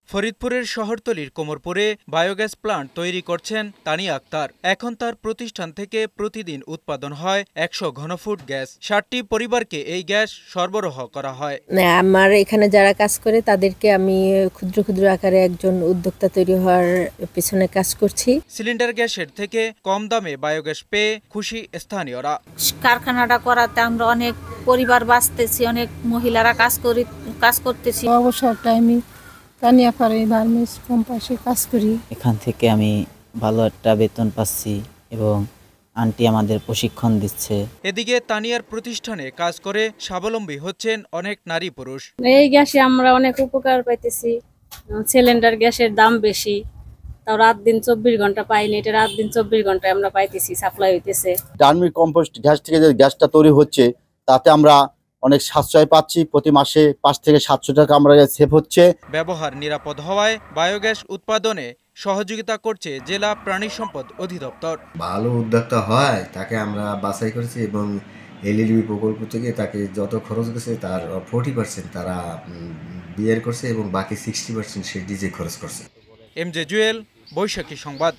ফরিদপুরের শহরতলির কোমরপুরে biogas plant তৈরি করছেন তানিয়া আক্তার। এখন তার প্রতিষ্ঠান থেকে প্রতিদিন উৎপাদন হয় ১০০ ঘনফুট গ্যাস। ৬০টি পরিবারকে এই গ্যাস সরবরাহ করা হয়। আমার এখানে যারা কাজ করে তাদেরকে আমি ক্ষুদ্র ক্ষুদ্র আকারে একজন উদ্যোক্তা তৈরি হওয়ার পেছনে কাজ করছি। সিলিন্ডার গ্যাসের থেকে কম দামে বায়োগ্যাস পেয়ে খুশি স্থানীয়রা। কারখানাটা করাতে আমরা অনেক পরিবার বাঁচতেছি, অনেক মহিলারা কাজ করতেছি। অবসর টাইমে তানিয়া ফার্মেসি কোম্পানিতে কাজ করি। এখান থেকে আমি ভালো একটা বেতন পাচ্ছি এবং আন্টি আমাদের প্রশিক্ষণ দিচ্ছে। এদিকে তানিয়ার প্রতিষ্ঠানে কাজ করে স্বাবলম্বী হচ্ছেন অনেক নারী পুরুষ। এই গ্যাসে আমরা অনেক উপকার পাইতেছি। সিলিন্ডার গ্যাসের দাম বেশি, তাও রাত দিন 24 ঘন্টা পাইনি, এটা রাত দিন 24 ঘন্টায় আমরা পাইতেছি, সাপ্লাই হইতেছে। ভার্মি কম্পোস্ট গ্যাস থেকে যে গ্যাসটা তৈরি হচ্ছে তাতে আমরা অনেক সাশ্রয় পাচ্ছি। প্রতি মাসে ৫ থেকে ৭০০ টাকা আমরা সেভ হচ্ছে। ব্যবহার নিরাপদ হওয়ায় বায়োগ্যাস উৎপাদনে সহযোগিতা করছে জেলা প্রাণী সম্পদ অধিদপ্তর। ভালো উদ্যোক্তা হয় তাকে আমরা বাছাই করেছি এবং এলএলবি প্রকল্প থেকে তাকে যত খরচ গেছে তার 40% তারা বিয়ার করছে এবং বাকি 60% সে নিজে খরচ করছে। এমজে জুয়েল, বৈশাখী সংবাদ।